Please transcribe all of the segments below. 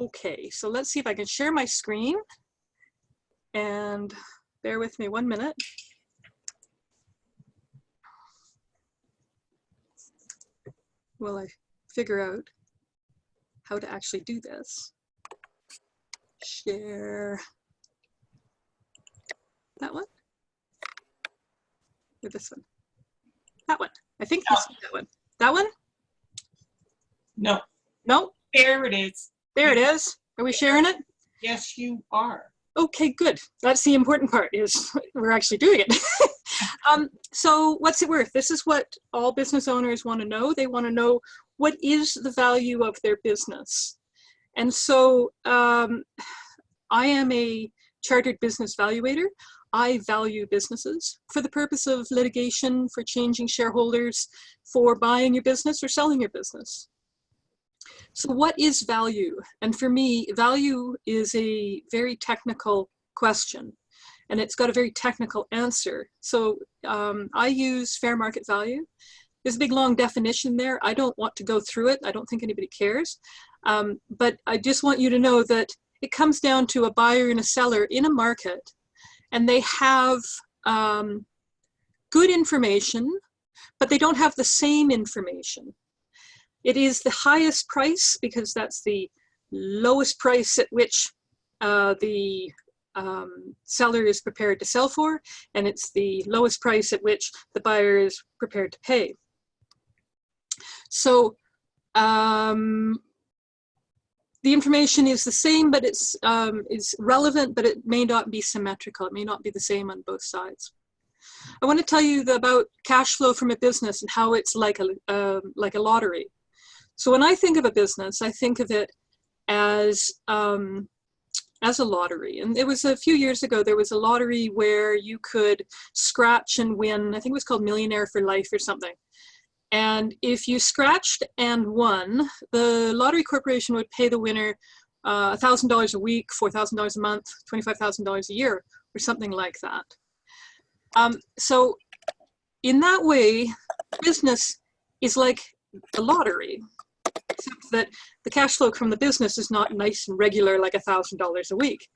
Okay, so let's see if I can share my screen, and bear with me 1 minute. While I figure out how to actually do this. Share that one or this one? That one. I think you see that one. That one? No. No? There it is. There it is. Are we sharing it? Yes, you are. Okay, good. That's the important part, is we're actually doing it. So what's it worth? This is what all business owners want to know. They want to know, what is the value of their business? And so I am a chartered business valuator. I value businesses for the purpose of litigation, for changing shareholders, for buying your business or selling your business. So what is value? And for me, value is a very technical question, and it's got a very technical answer. So I use fair market value. There's a big long definition there. I don't want to go through it. I don't think anybody cares. But I just want you to know that it comes down to a buyer and a seller in a market, and they have good information, but they don't have the same information. It is the highest price because that's the lowest price at which the seller is prepared to sell for, and it's the lowest price at which the buyer is prepared to pay. So the information is the same, but it's relevant, but it may not be symmetrical. It may not be the same on both sides. I want to tell you about cash flow from a business and how it's like a lottery. So when I think of a business, I think of it as a lottery. And it was a few years ago, there was a lottery where you could scratch and win. I think it was called Millionaire for Life or something. And if you scratched and won, the lottery corporation would pay the winner $1,000 a week, $4,000 a month, $25,000 a year, or something like that. So in that way, business is like a lottery, except that the cash flow from the business is not nice and regular like $1,000 a week.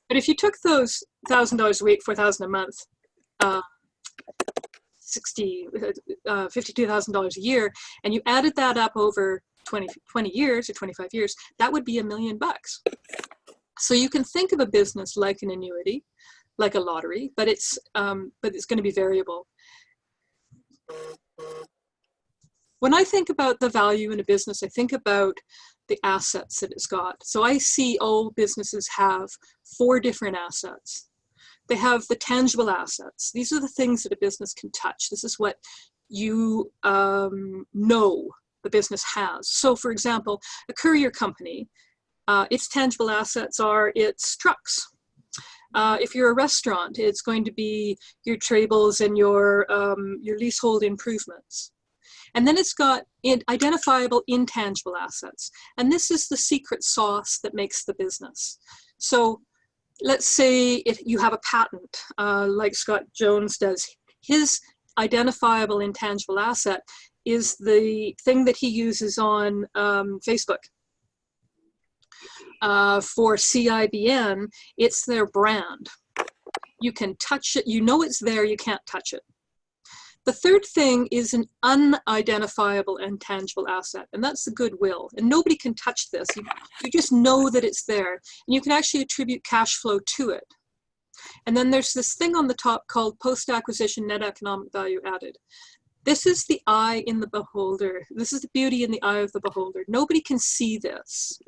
But if you took those $1,000 a week, $4,000 a month, $52,000 a year, and you added that up over 20 years or 25 years, that would be $1 million. So you can think of a business like an annuity, like a lottery, but it's going to be variable. When I think about the value in a business, I think about the assets that it's got. So I see all businesses have 4 different assets. They have the tangible assets. These are the things that a business can touch. This is what you know the business has. So for example, a courier company, its tangible assets are its trucks. If you're a restaurant, it's going to be your tables and your leasehold improvements. And then it's got identifiable intangible assets. And this is the secret sauce that makes the business. So let's say if you have a patent, like Scott Jones does. His identifiable intangible asset is the thing that he uses on Facebook. For CIBN, it's their brand. You can touch it. You know it's there. You can't touch it. The third thing is an unidentifiable intangible asset, and that's the goodwill. And nobody can touch this. You just know that it's there. And you can actually attribute cash flow to it. And then there's this thing on the top called post-acquisition net economic value added. This is the eye in the beholder. This is the beauty in the eye of the beholder. Nobody can see this.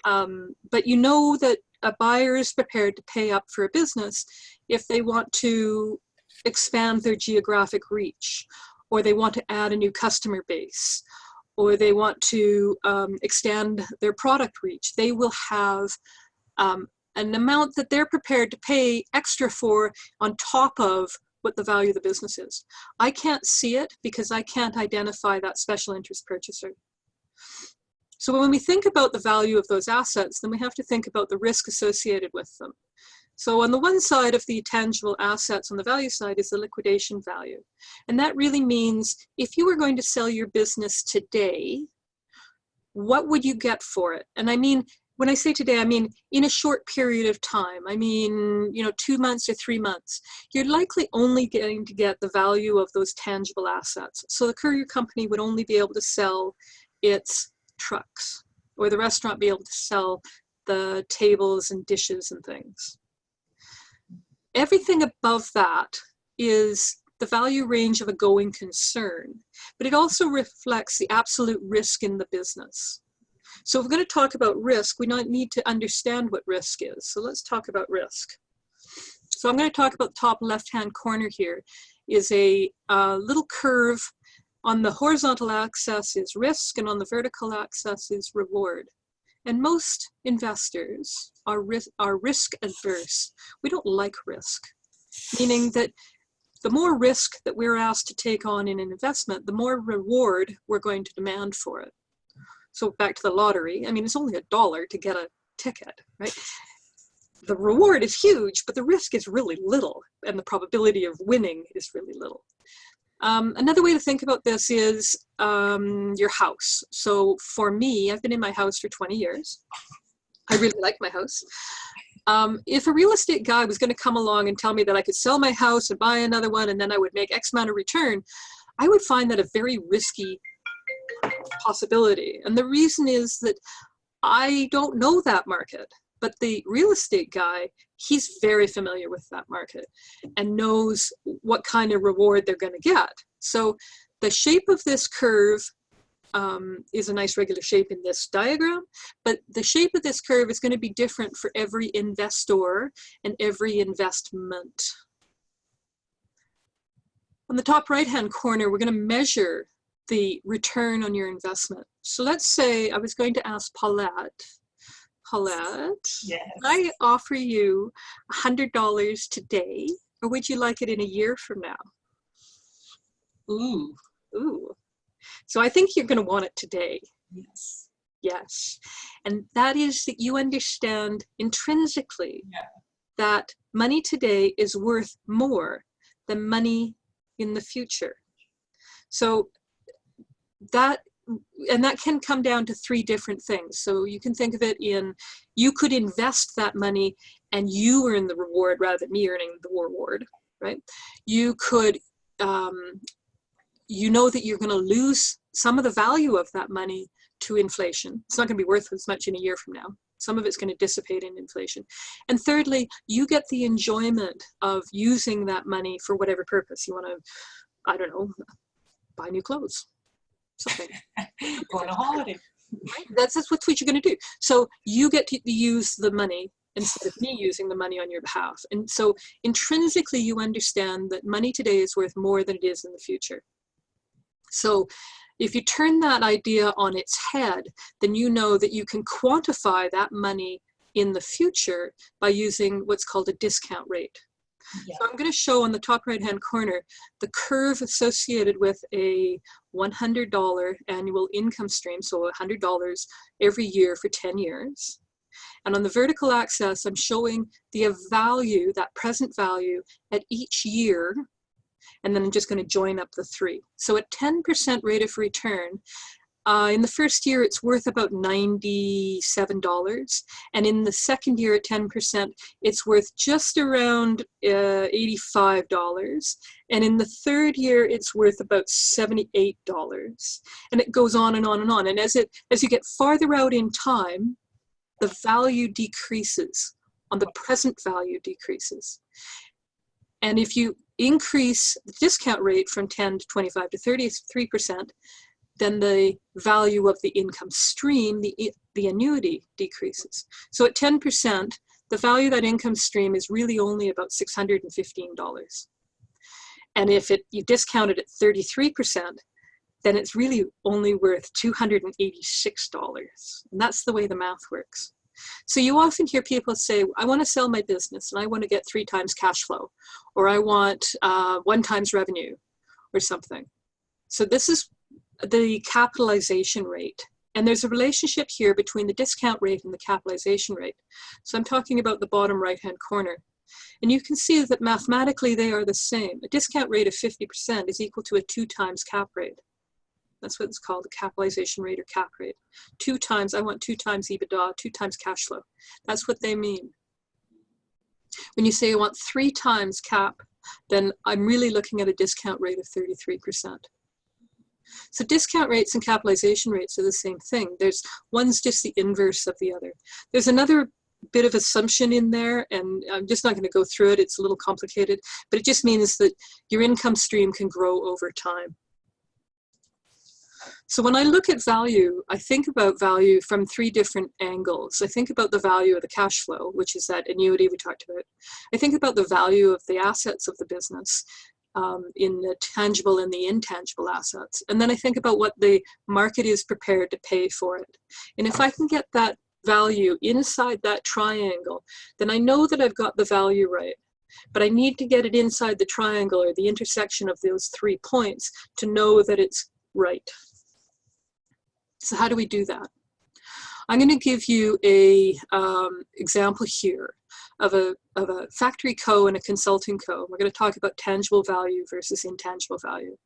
But you know that a buyer is prepared to pay up for a business if they want to expand their geographic reach, or they want to add a new customer base, or they want to extend their product reach. They will have an amount that they're prepared to pay extra for on top of what the value of the business is. I can't see it because I can't identify that special interest purchaser. So when we think about the value of those assets, then we have to think about the risk associated with them. So on the one side of the tangible assets, on the value side, is the liquidation value. And that really means if you were going to sell your business today, what would you get for it? And I mean, When I say today, I mean in a short period of time. I mean, 2 months or 3 months. You're likely only going to get the value of those tangible assets. So the courier company would only be able to sell its trucks, or the restaurant be able to sell the tables and dishes and things. Everything above that is the value range of a going concern, but it also reflects the absolute risk in the business. So if we're going to talk about risk, we need to understand what risk is. So let's talk about risk. So I'm going to talk about the top left-hand corner here is a little curve. On the horizontal axis is risk, and on the vertical axis is reward. And most investors are risk adverse. We don't like risk, meaning that the more risk that we're asked to take on in an investment, the more reward we're going to demand for it. So back to the lottery, I mean, it's only $1 to get a ticket, right? The reward is huge, but the risk is really little, and the probability of winning is really little. Another way to think about this is your house. So for me, I've been in my house for 20 years. I really like my house. If a real estate guy was going to come along and tell me that I could sell my house and buy another one and then I would make X amount of return, I would find that a very risky possibility. And the reason is that I don't know that market, but the real estate guy, he's very familiar with that market and knows what kind of reward they're going to get. So the shape of this curve is a nice regular shape in this diagram, but the shape of this curve is going to be different for every investor and every investment. On the top right-hand corner, we're going to measure the return on your investment. So let's say I was going to ask Paulette, Yes. can I offer you $100 today, or would you like it in a year from now? Ooh. Ooh. So I think you're going to want it today. Yes. Yes. And that is that you understand intrinsically that money today is worth more than money in the future. So that can come down to 3 different things. So you can think of it in, you could invest that money and you earn the reward rather than me earning the reward, right? You could, you know that you're going to lose some of the value of that money to inflation. It's not going to be worth as much in a year from now. Some of it's going to dissipate in inflation. And thirdly, you get the enjoyment of using that money for whatever purpose. You want to, I don't know, buy new clothes, something. Go on a holiday. Right? That's what you're going to do. So you get to use the money instead of me using the money on your behalf. And so intrinsically, you understand that money today is worth more than it is in the future. So if you turn that idea on its head, then you know that you can quantify that money in the future by using what's called a discount rate. Yeah. So I'm going to show on the top right-hand corner the curve associated with a $100 annual income stream, so $100 every year for 10 years. And on the vertical axis, I'm showing the value, that present value, at each year. And then I'm just going to join up the 3. So at 10% rate of return, in the first year, it's worth about $97. And in the second year at 10%, it's worth just around $85. And in the third year, it's worth about $78. And it goes on and on and on. And as you get farther out in time, the value decreases, on the present value decreases. And if you increase the discount rate from 10 to 25 to 33%, then the value of the income stream, the annuity, decreases. So at 10%, the value of that income stream is really only about $615. And if you discount it at 33%, then it's really only worth $286. And that's the way the math works. So you often hear people say, I want to sell my business and I want to get 3 times cash flow, or I want 1 times revenue or something. So this is the capitalization rate. And there's a relationship here between the discount rate and the capitalization rate. So I'm talking about the bottom right-hand corner. And you can see that mathematically they are the same. A discount rate of 50% is equal to a 2 times cap rate. That's what it's called, the capitalization rate or cap rate. 2 times, I want 2 times EBITDA, 2 times cash flow. That's what they mean. When you say I want 3 times cap, then I'm really looking at a discount rate of 33%. So discount rates and capitalization rates are the same thing. One's just the inverse of the other. There's another bit of assumption in there, and I'm just not going to go through it. It's a little complicated, but it just means that your income stream can grow over time. So when I look at value, I think about value from 3 different angles. I think about the value of the cash flow, which is that annuity we talked about. I think about the value of the assets of the business, in the tangible and the intangible assets. And then I think about what the market is prepared to pay for it. And if I can get that value inside that triangle, then I know that I've got the value right. But I need to get it inside the triangle or the intersection of those 3 points to know that it's right. So how do we do that? I'm going to give you a example here of a factory co and a consulting co. We're going to talk about tangible value versus intangible value.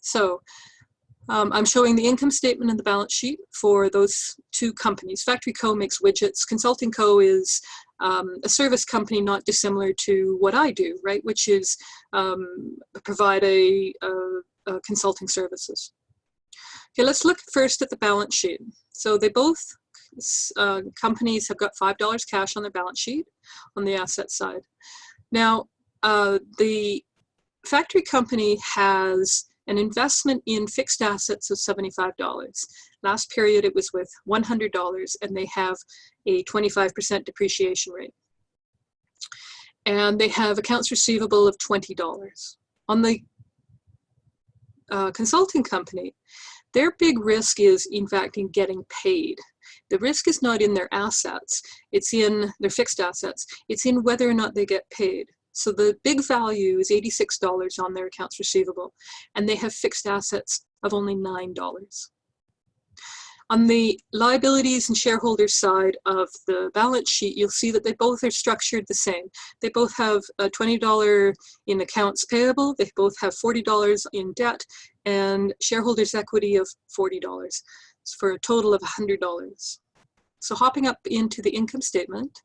So I'm showing the income statement and the balance sheet for those 2 companies. Factory co makes widgets. Consulting co is a service company not dissimilar to what I do, right? Which is provide a consulting services. Okay, let's look first at the balance sheet. So they both companies have got $5 cash on their balance sheet on the asset side. Now, the factory company has an investment in fixed assets of $75. Last period it was with $100, and they have a 25% depreciation rate. And they have accounts receivable of $20. On the consulting company, their big risk is, in fact, in getting paid. The risk is not in their assets, it's in their fixed assets. It's in whether or not they get paid. So the big value is $86 on their accounts receivable, and they have fixed assets of only $9. On the liabilities and shareholders side of the balance sheet, you'll see that they both are structured the same. They both have a $20 in accounts payable, they both have $40 in debt, and shareholders' equity of $40, for a total of $100. So hopping up into the income statement,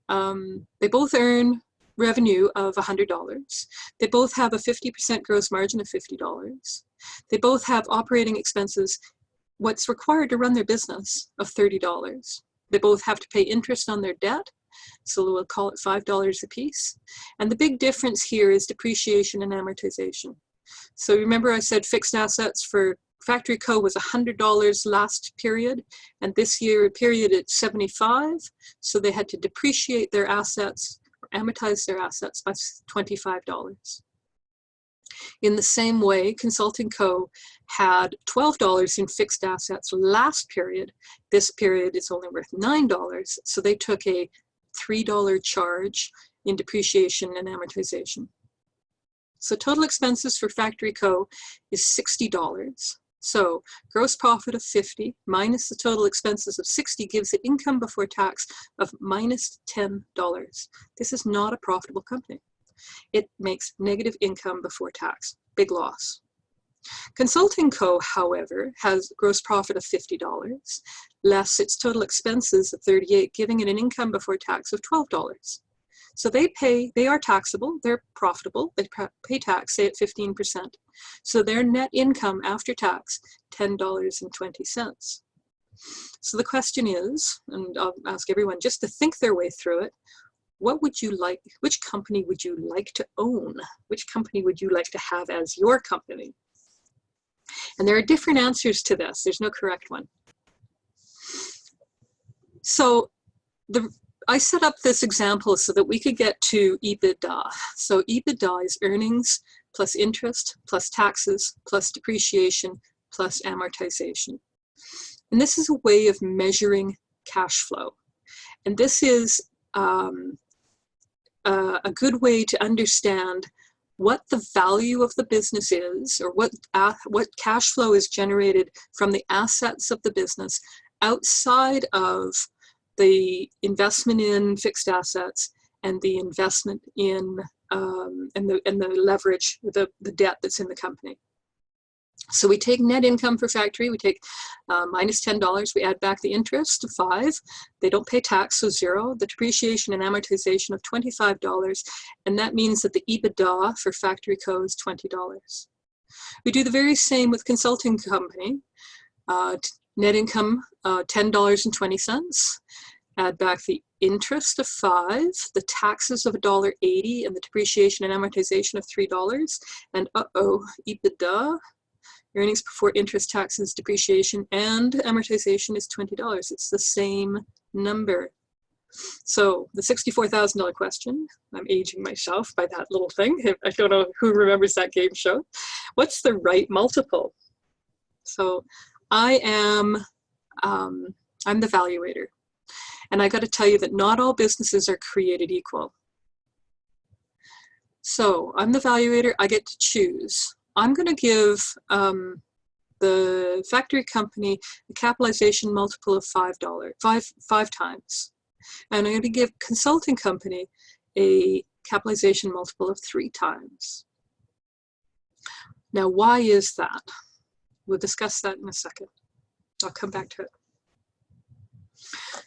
they both earn revenue of $100. They both have a 50% gross margin of $50. They both have operating expenses, what's required to run their business, of $30. They both have to pay interest on their debt, so we'll call it $5 a piece. And the big difference here is depreciation and amortization. So remember I said fixed assets for Factory Co was $100 last period, and this year period it's $75. So they had to depreciate their assets, or amortize their assets by $25. In the same way, Consulting Co had $12 in fixed assets last period. This period it's only worth $9, so they took a $3 charge in depreciation and amortization. So total expenses for Factory Co is $60. So gross profit of $50 minus the total expenses of $60 gives it income before tax of minus $10. This is not a profitable company. It makes negative income before tax, big loss. Consulting Co, however, has gross profit of $50, less its total expenses of $38, giving it an income before tax of $12. So they are taxable, they're profitable, they pay tax, say at 15%. So their net income after tax, $10.20. So the question is, and I'll ask everyone just to think their way through it, what would you like, which company would you like to own? Which company would you like to have as your company? And there are different answers to this. There's no correct one. So I set up this example so that we could get to EBITDA. So EBITDA is earnings plus interest plus taxes plus depreciation plus amortization. And this is a way of measuring cash flow. And this is a good way to understand what the value of the business is, or what cash flow is generated from the assets of the business outside of the investment in fixed assets and the investment in and the leverage, the debt that's in the company. So we take net income for factory, we take minus $10, we add back the interest of 5, they don't pay tax, so 0, the depreciation and amortization of $25, and that means that the EBITDA for Factory Co is $20. We do the very same with consulting company, net income $10.20, add back the interest of 5, the taxes of $1.80, and the depreciation and amortization of $3, and EBITDA, earnings before interest, taxes, depreciation, and amortization is $20. It's the same number. So the $64,000 question, I'm aging myself by that little thing. I don't know who remembers that game show. What's the right multiple? So I'm the valuator. And I got to tell you that not all businesses are created equal. So I'm the valuator, I get to choose. I'm going to give the factory company a capitalization multiple of five times. And I'm going to give consulting company a capitalization multiple of 3 times. Now, why is that? We'll discuss that in a second. I'll come back to it.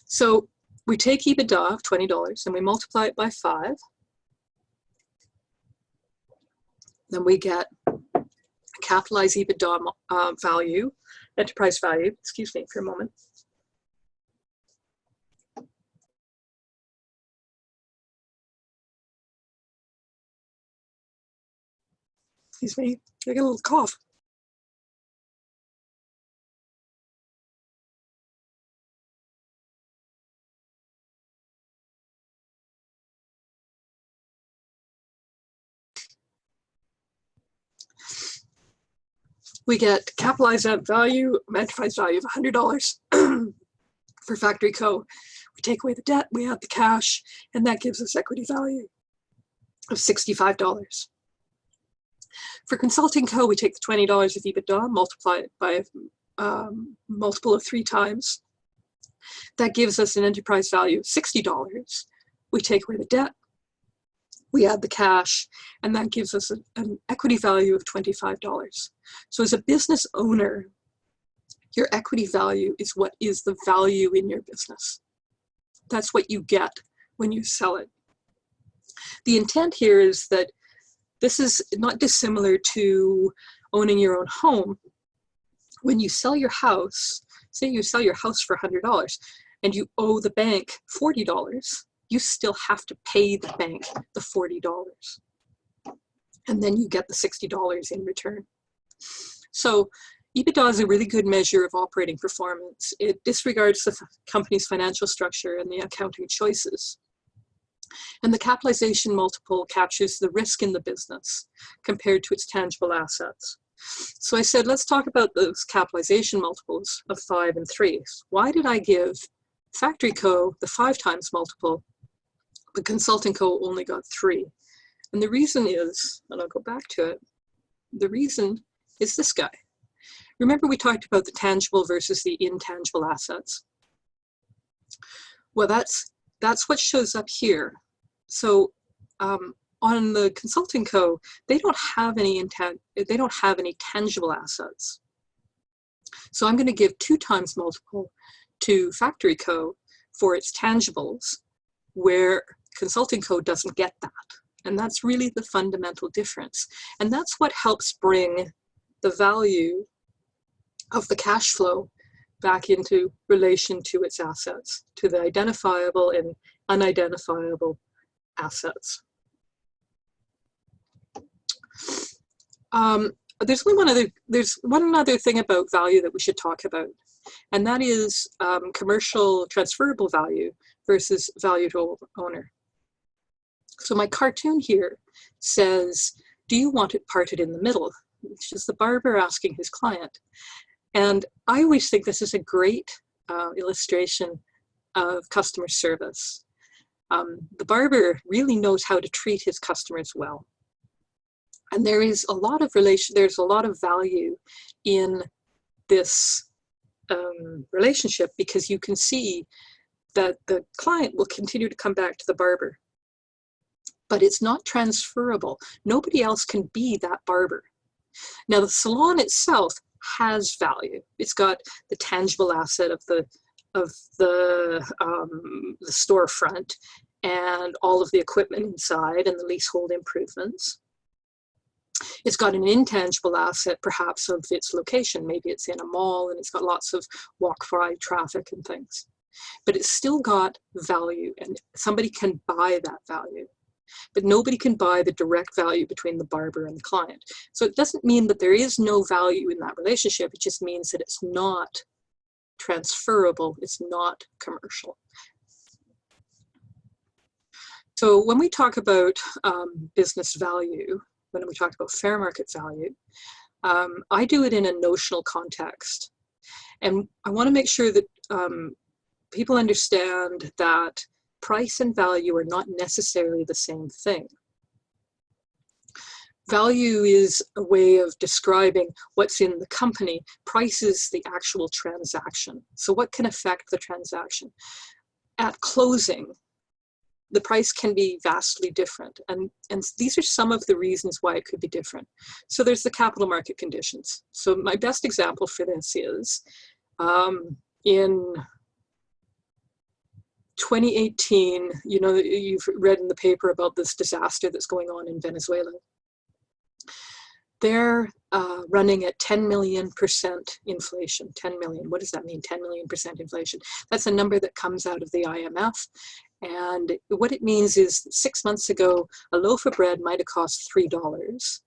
So we take EBITDA of $20 and we multiply it by 5. Then we get capitalized EBITDA value, enterprise value, excuse me for a moment. Excuse me, I got a little cough. We get capitalized value, enterprise value of $100 for Factory Co. We take away the debt, we add the cash, and that gives us equity value of $65. For Consulting Co., we take the $20 of EBITDA, multiply it by a multiple of 3 times. That gives us an enterprise value of $60. We take away the debt, we add the cash, and that gives us an equity value of $25. So as a business owner, your equity value is what is the value in your business. That's what you get when you sell it. The intent here is that this is not dissimilar to owning your own home. When you sell your house, say you sell your house for $100 and you owe the bank $40, you still have to pay the bank the $40. And then you get the $60 in return. So EBITDA is a really good measure of operating performance. It disregards the company's financial structure and the accounting choices. And the capitalization multiple captures the risk in the business compared to its tangible assets. So I said, let's talk about those capitalization multiples of 5 and 3. Why did I give Factory Co. the 5 times multiple, but Consulting Co. only got 3? And the reason is, and I'll go back to it, the reason is this guy. Remember we talked about the tangible versus the intangible assets? Well, that's what shows up here. So on the Consulting Co., they don't have any tangible assets. So I'm going to give 2 times multiple to Factory Co. for its tangibles, where Consulting Co. doesn't get that. And that's really the fundamental difference. And that's what helps bring the value of the cash flow back into relation to its assets, to the identifiable and unidentifiable assets. There's one other thing about value that we should talk about, and that is commercial transferable value versus value to owner. So my cartoon here says, do you want it parted in the middle? Which is the barber asking his client. And I always think this is a great illustration of customer service. The barber really knows how to treat his customers well. And there is a lot of there's a lot of value in this relationship, because you can see that the client will continue to come back to the barber. But it's not transferable. Nobody else can be that barber. Now the salon itself has value. It's got the tangible asset of the storefront and all of the equipment inside and the leasehold improvements. It's got an intangible asset, perhaps, of its location. Maybe it's in a mall and it's got lots of walk-by traffic and things. But it's still got value, and somebody can buy that value. But nobody can buy the direct value between the barber and the client. So it doesn't mean that there is no value in that relationship. It just means that it's not transferable. It's not commercial. So when we talk about business value, when we talk about fair market value, I do it in a notional context. And I want to make sure that people understand that price and value are not necessarily the same thing. Value is a way of describing what's in the company. Price is the actual transaction. So what can affect the transaction? At closing, the price can be vastly different. And these are some of the reasons why it could be different. So there's the capital market conditions. So my best example for this is in 2018, you know, you've read in the paper about this disaster that's going on in Venezuela. They're running at 10 million% inflation. 10 million, what does that mean, 10 million% inflation? That's a number that comes out of the IMF. And what it means is 6 months ago, a loaf of bread might have cost $3.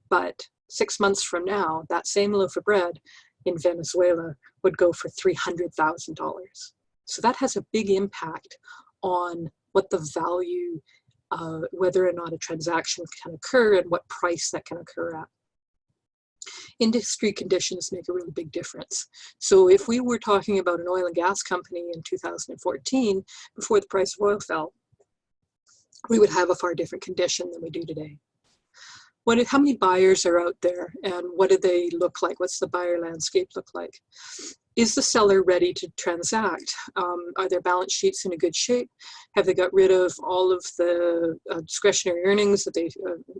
But 6 months from now, that same loaf of bread in Venezuela would go for $300,000. So that has a big impact on what the value, whether or not a transaction can occur and what price that can occur at. Industry conditions make a really big difference. So if we were talking about an oil and gas company in 2014, before the price of oil fell, we would have a far different condition than we do today. How many buyers are out there, and what do they look like? What's the buyer landscape look like? Is the seller ready to transact? Are their balance sheets in a good shape? Have they got rid of all of the discretionary earnings that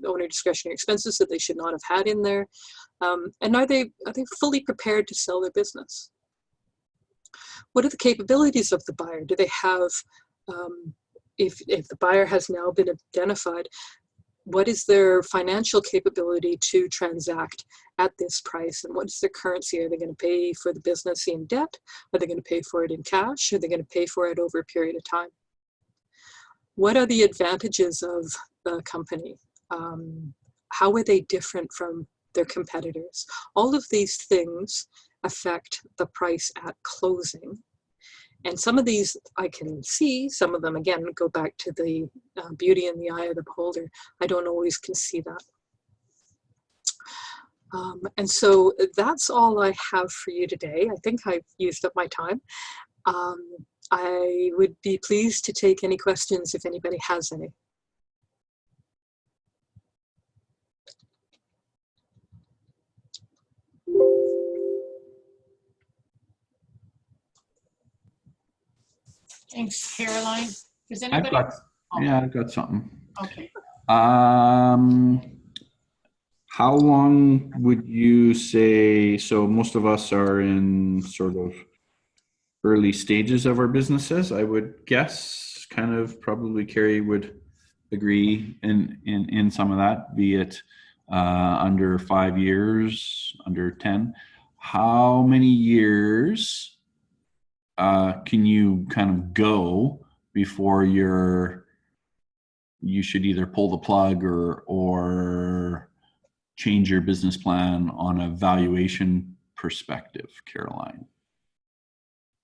owner discretionary expenses that they should not have had in there? And are they fully prepared to sell their business? What are the capabilities of the buyer? Do they have, if the buyer has now been identified, what is their financial capability to transact at this price, and what is their currency? Are they going to pay for the business in debt? Are they going to pay for it in cash? Are they going to pay for it over a period of time? What are the advantages of the company? How are they different from their competitors? All of these things affect the price at closing. And some of these I can see, some of them, again, go back to the beauty in the eye of the beholder. I don't always can see that. And so that's all I have for you today. I think I've used up my time. I would be pleased to take any questions if anybody has any. Thanks, Caroline. Does anybody? I've got something. Okay. How long would you say, so most of us are in sort of early stages of our businesses, I would guess, kind of probably Carrie would agree in some of that, be it under 5 years, under 10. How many years can you kind of go before you should either pull the plug or change your business plan on a valuation perspective, Caroline?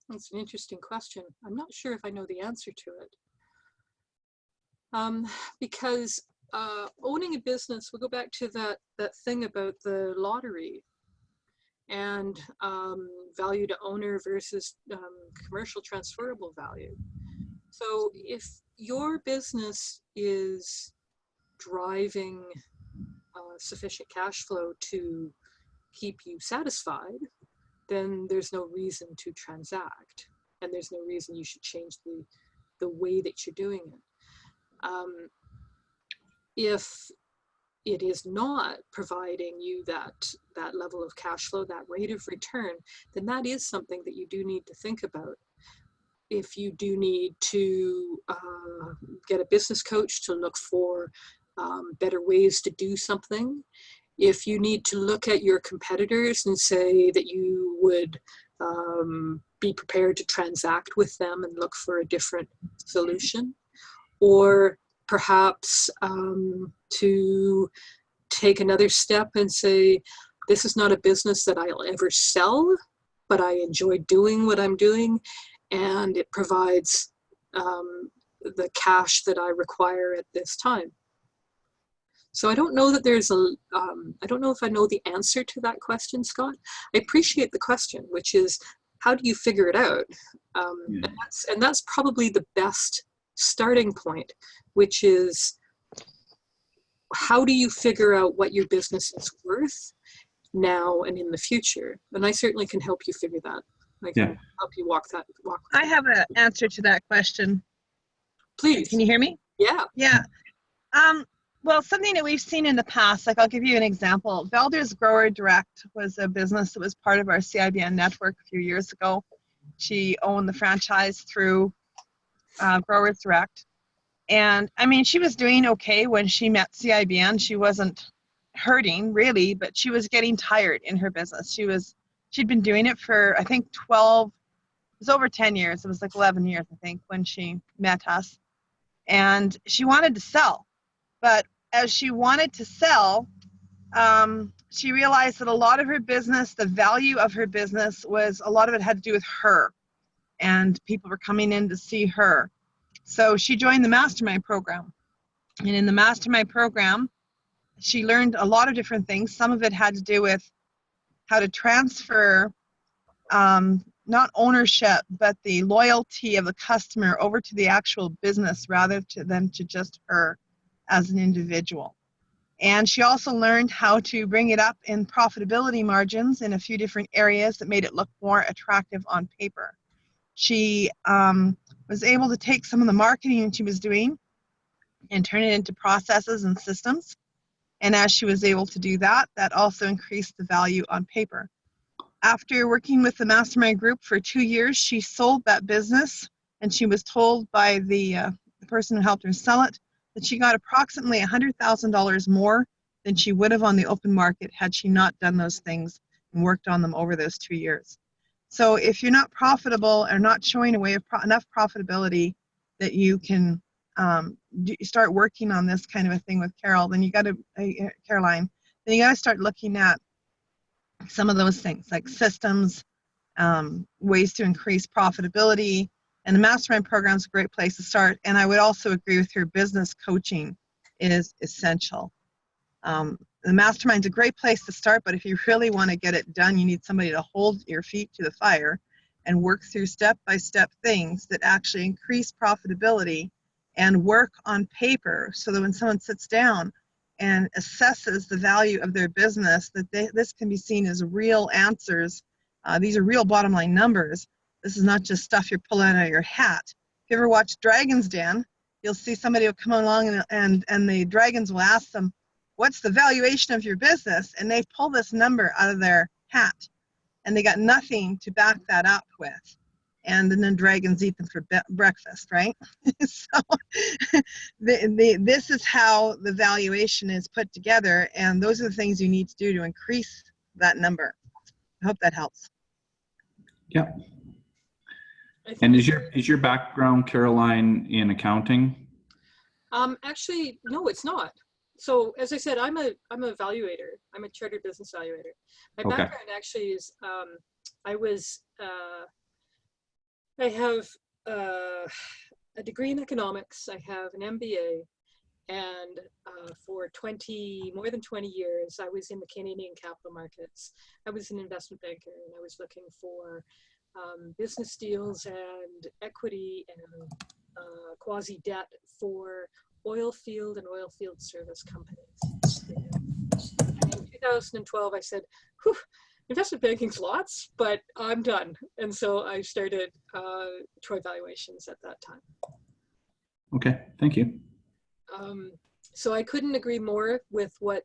That's an interesting question. I'm not sure if I know the answer to it. Because owning a business, we'll go back to that thing about the lottery and value to owner versus commercial transferable value. So if your business is driving sufficient cash flow to keep you satisfied, then there's no reason to transact, and there's no reason you should change the way that you're doing it. If it is not providing you that level of cash flow, that rate of return, then that is something that you do need to think about. If you do need to get a business coach to look for better ways to do something, if you need to look at your competitors and say that you would be prepared to transact with them and look for a different solution, or perhaps to take another step and say, this is not a business that I'll ever sell, but I enjoy doing what I'm doing, and it provides the cash that I require at this time. So I don't know that there's I don't know if I know the answer to that question, Scott. I appreciate the question, which is, how do you figure it out? And that's probably the best starting point, which is, how do you figure out what your business is worth now and in the future? And I certainly can help you figure that. I can help you walk that. I have an answer to that question. Please. Can you hear me? Yeah. Yeah. Well, something that we've seen in the past, like I'll give you an example. Velder's Grower Direct was a business that was part of our CIBN network a few years ago. She owned the franchise through Growers Direct. And I mean, she was doing okay when she met CIBN. She wasn't hurting really, but she was getting tired in her business. She'd been doing it for, I think, it was over 10 years. It was like 11 years, I think, when she met us. And she wanted to sell. But as she wanted to sell, she realized that a lot of her business, the value of her business was, a lot of it had to do with her. And people were coming in to see her. So she joined the mastermind program. And in the mastermind program, she learned a lot of different things. Some of it had to do with how to transfer not ownership, but the loyalty of the customer over to the actual business rather than to just her as an individual. And she also learned how to bring it up in profitability margins in a few different areas that made it look more attractive on paper. She was able to take some of the marketing she was doing and turn it into processes and systems. And as she was able to do that, that also increased the value on paper. After working with the mastermind group for 2 years, she sold that business, and she was told by the person who helped her sell it that she got approximately $100,000 more than she would have on the open market had she not done those things and worked on them over those 2 years. So if you're not profitable or not showing away enough profitability that you can start working on this kind of a thing with Carol, then you got to, Caroline, then you got to start looking at some of those things like systems, ways to increase profitability, and the mastermind program is a great place to start. And I would also agree with her, business coaching is essential. The mastermind's a great place to start, but if you really want to get it done, you need somebody to hold your feet to the fire and work through step-by-step things that actually increase profitability and work on paper so that when someone sits down and assesses the value of their business, that this can be seen as real answers. These are real bottom line numbers. This is not just stuff you're pulling out of your hat. If you ever watch Dragon's Den, you'll see somebody will come along and the dragons will ask them, what's the valuation of your business? And they pull this number out of their hat, and they got nothing to back that up with. And then the dragons eat them for breakfast, right? So this is how the valuation is put together, and those are the things you need to do to increase that number. I hope that helps. Yeah. And is your background, Caroline, in accounting? Actually, no, it's not. So as I said, I'm a evaluator. I'm a chartered business evaluator. My background actually is I have a degree in economics. I have an MBA, and for more than 20 years, I was in the Canadian capital markets. I was an investment banker, and I was looking for business deals and equity and quasi-debt for oil field and oil field service companies. And in 2012, I said, whew, investment banking's lots, but I'm done. And so I started Troy Valuations at that time. Okay, thank you. So I couldn't agree more with what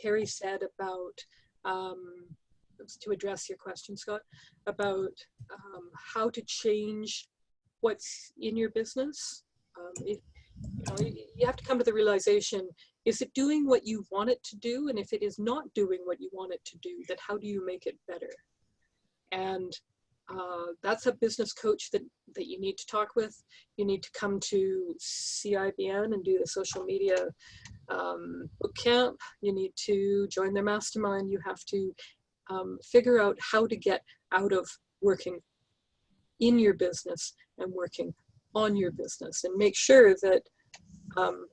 Carrie said about, to address your question, Scott, about how to change what's in your business. You have to come to the realization, is it doing what you want it to do? And if it is not doing what you want it to do, then how do you make it better? And that's a business coach that you need to talk with. You need to come to CIBN and do the social media boot camp. You need to join their mastermind. You have to figure out how to get out of working in your business and working on your business, and make sure that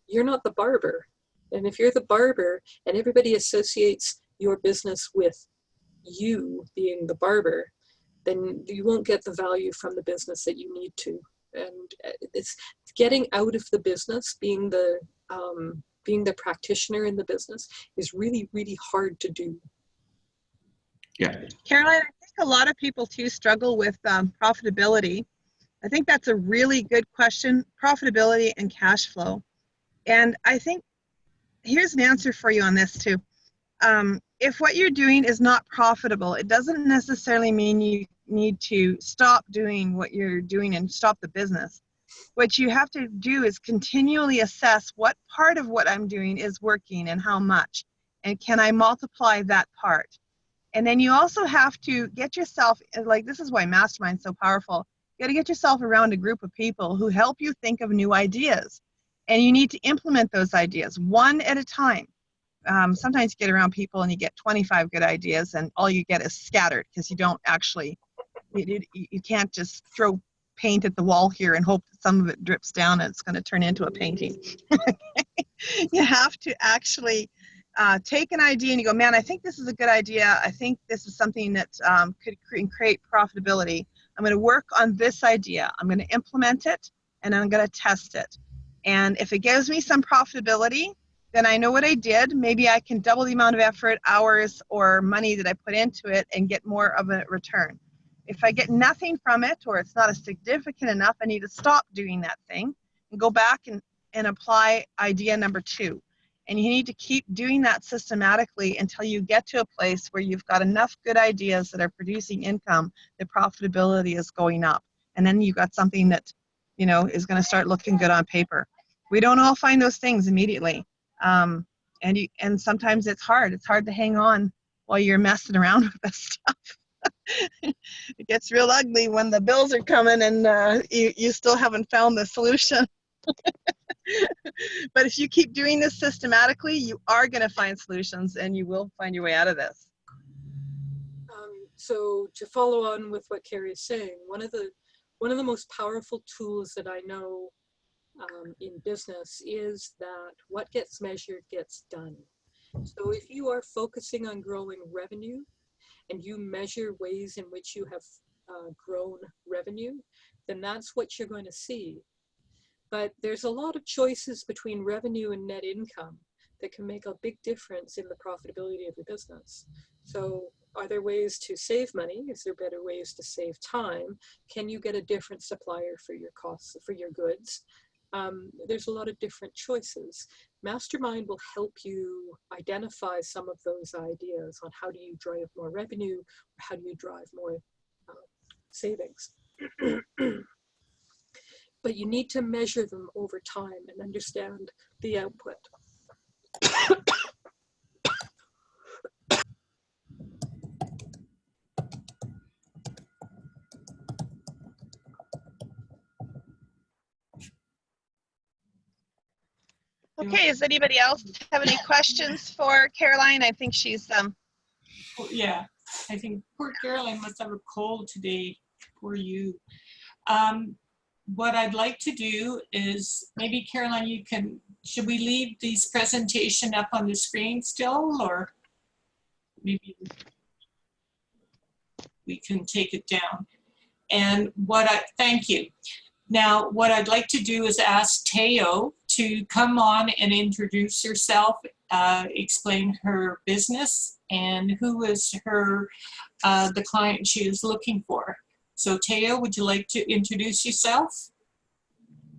you're not the barber. And if you're the barber and everybody associates your business with you being the barber, then you won't get the value from the business that you need to. And it's getting out of the business, being the practitioner in the business is really, really hard to do. Yeah. Caroline, I think a lot of people too struggle with profitability. I think that's a really good question, profitability and cash flow. And I think here's an answer for you on this too. If what you're doing is not profitable, it doesn't necessarily mean you need to stop doing what you're doing and stop the business. What you have to do is continually assess what part of what I'm doing is working and how much, and can I multiply that part? And then you also have to get yourself, like this is why Mastermind's so powerful, you got to get yourself around a group of people who help you think of new ideas. And you need to implement those ideas one at a time. Sometimes you get around people and you get 25 good ideas and all you get is scattered because you don't actually, you can't just throw paint at the wall here and hope that some of it drips down and it's going to turn into a painting. You have to actually take an idea and you go, man, I think this is a good idea. I think this is something that could create profitability. I'm going to work on this idea. I'm going to implement it and I'm going to test it. And if it gives me some profitability, then I know what I did. Maybe I can double the amount of effort, hours, or money that I put into it and get more of a return. If I get nothing from it or it's not significant enough, I need to stop doing that thing and go back and apply idea number 2. And you need to keep doing that systematically until you get to a place where you've got enough good ideas that are producing income, the profitability is going up. And then you've got something that, you know, is going to start looking good on paper. We don't all find those things immediately. And sometimes it's hard. It's hard to hang on while you're messing around with this stuff. It gets real ugly when the bills are coming and you still haven't found the solution. But if you keep doing this systematically, you are going to find solutions and you will find your way out of this. So to follow on with what Carrie is saying, one of the most powerful tools that I know in business is that what gets measured gets done. So if you are focusing on growing revenue and you measure ways in which you have grown revenue, then that's what you're going to see. But there's a lot of choices between revenue and net income that can make a big difference in the profitability of your business. So are there ways to save money? Is there better ways to save time? Can you get a different supplier for your costs, for your goods? There's a lot of different choices. Mastermind will help you identify some of those ideas on how do you drive more revenue, or how do you drive more savings. But you need to measure them over time and understand the output. Okay, does anybody else have any questions for Caroline? I think she's Well, yeah, I think poor Caroline must have a cold today. Poor you. What I'd like to do is maybe Caroline, you can, should we leave these presentation up on the screen still, or maybe we can take it down? And thank you. Now, what I'd like to do is ask Teo to come on and introduce herself, explain her business and who is her, the client she is looking for. So Teo, would you like to introduce yourself?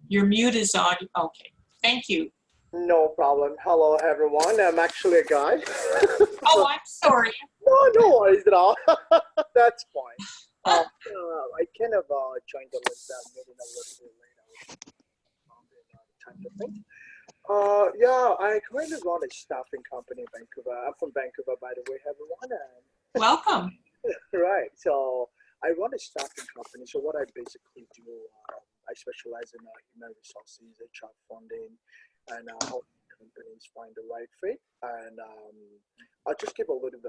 Your mute is on. Okay, thank you. No problem. Hello, everyone. I'm actually a guy. Oh, I'm sorry. No worries at all. That's fine. I kind of joined the meeting a little bit late. I was time difference. Yeah, I currently run a staffing company in Vancouver. I'm from Vancouver, by the way, everyone. Welcome. Right. So I run a staffing company. So what I basically do, I specialize in human resources, HR funding, and help companies find the right fit. And I'll just give a little bit